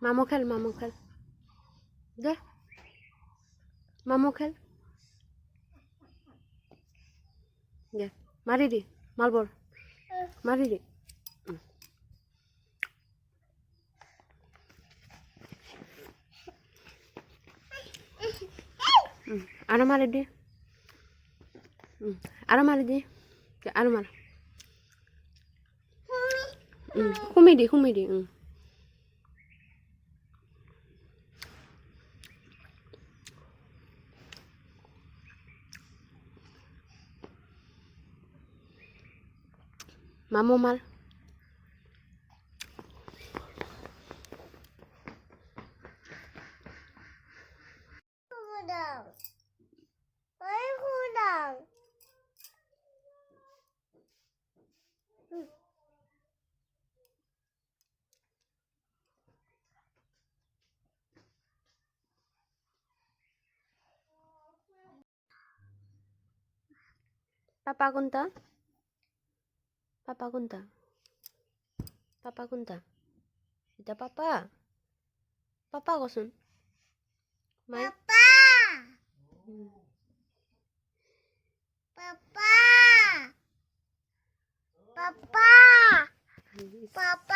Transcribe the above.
মামু খেল দে মামু খেল দে মারি দি মালবর মারি দি আরো মারি দি আরো মারি দি আরো মার হুমি দি মামু মার Papa kunta? Papa kunta? Papa kunta? Ita papa? Papa kosun? Mai? Papa. Papa. Papa. Papa.